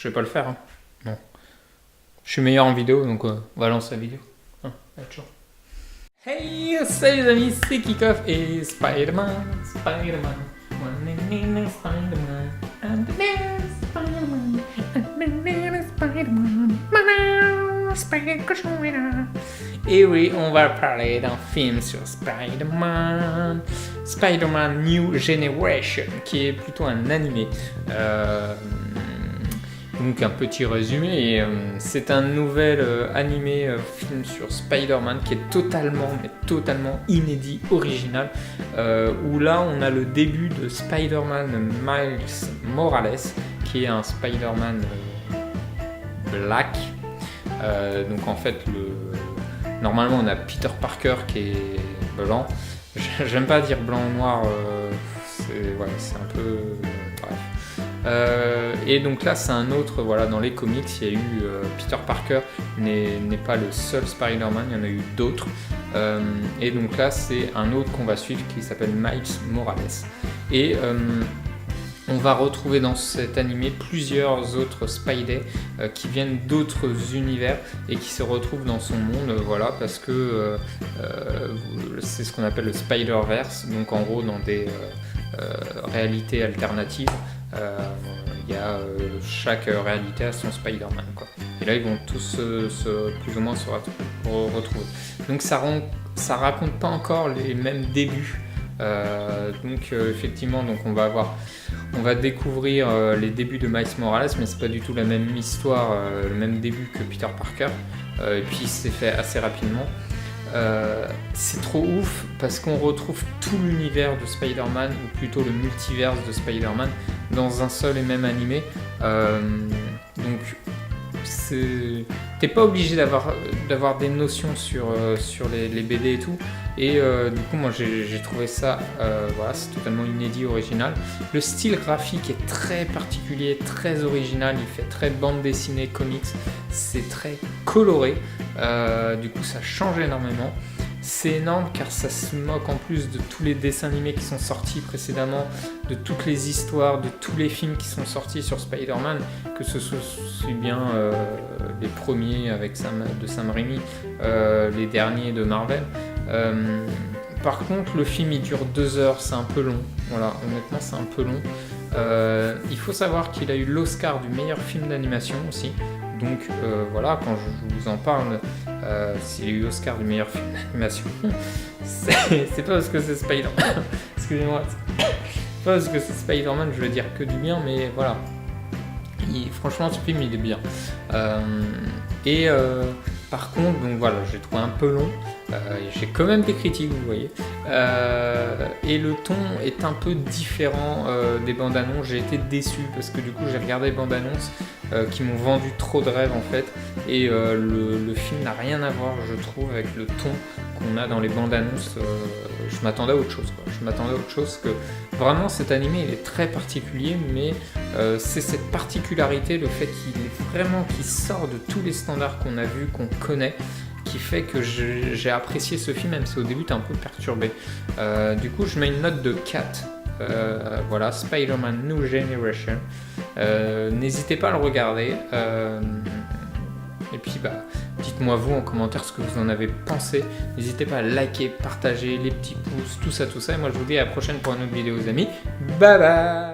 je vais pas le faire. Hein. Non. Je suis meilleur en vidéo, donc on va lancer la vidéo. Hein, ciao. Hey, salut les amis, c'est Kickoff et Spider-Man. Spider-Man, Spider-Man, Spider-Man. Et oui, on va parler d'un film sur Spider-Man, Spider-Man New Generation, qui est plutôt un animé. Donc un petit résumé, c'est un nouvel animé film sur Spider-Man qui est totalement inédit, original, où là on a le début de Spider-Man Miles Morales, qui est un Spider-Man black. Donc en fait, normalement on a Peter Parker qui est blanc. J'aime pas dire blanc ou noir, c'est un peu... bref. Et donc là c'est un autre, voilà, dans les comics il y a eu Peter Parker n'est pas le seul Spider-Man, il y en a eu d'autres, et donc là c'est un autre qu'on va suivre qui s'appelle Miles Morales, et on va retrouver dans cet animé plusieurs autres Spidey qui viennent d'autres univers et qui se retrouvent dans son monde, voilà, parce que c'est ce qu'on appelle le Spider-Verse, donc en gros dans des réalités alternatives. Il y a chaque réalité a son Spider-Man, quoi. Et là ils vont tous plus ou moins se retrouver. Donc ça raconte pas encore les mêmes débuts. Effectivement, donc on va découvrir les débuts de Miles Morales, mais c'est pas du tout la même histoire, le même début que Peter Parker. Et puis c'est fait assez rapidement. C'est trop ouf parce qu'on retrouve tout l'univers de Spider-Man, ou plutôt le multiverse de Spider-Man, dans un seul et même animé. Donc t'es pas obligé d'avoir des notions sur les BD et tout. Et du coup moi j'ai trouvé ça, voilà, c'est totalement inédit, original. Le style graphique est très particulier, très original, il fait très bande dessinée, comics, c'est très coloré, du coup ça change énormément. C'est énorme car ça se moque en plus de tous les dessins animés qui sont sortis précédemment, de toutes les histoires, de tous les films qui sont sortis sur Spider-Man, que ce soit bien les premiers de Sam Raimi, les derniers de Marvel. Par contre, le film il dure 2 heures, c'est un peu long. Voilà, honnêtement, c'est un peu long. Il faut savoir qu'il a eu l'Oscar du meilleur film d'animation aussi. Donc voilà, quand je vous en parle, s'il a eu l'Oscar du meilleur film d'animation, c'est pas parce que c'est Spider-Man. Excusez-moi, c'est pas parce que c'est Spider-Man, je veux dire que du bien, mais voilà. Franchement, ce film il est bien. Par contre, donc voilà, j'ai trouvé un peu long. J'ai quand même des critiques, vous voyez. Et le ton est un peu différent des bandes annonces. J'ai été déçu parce que du coup j'ai regardé les bandes annonces qui m'ont vendu trop de rêves en fait. Et le film n'a rien à voir, je trouve, avec le ton qu'on a dans les bandes annonces. Je m'attendais à autre chose, quoi. Je m'attendais à autre chose, que vraiment cet animé il est très particulier, mais c'est cette particularité, le fait qu'il sort de tous les standards qu'on a vus, qu'on connaît, qui fait que j'ai apprécié ce film, même si au début t'es un peu perturbé. Du coup je mets une note de 4. Voilà, Spider-Man New Generation. N'hésitez pas à le regarder. Et puis dites-moi vous en commentaire ce que vous en avez pensé. N'hésitez pas à liker, partager, les petits pouces, tout ça. Et moi je vous dis à la prochaine pour une autre vidéo, les amis. Bye bye.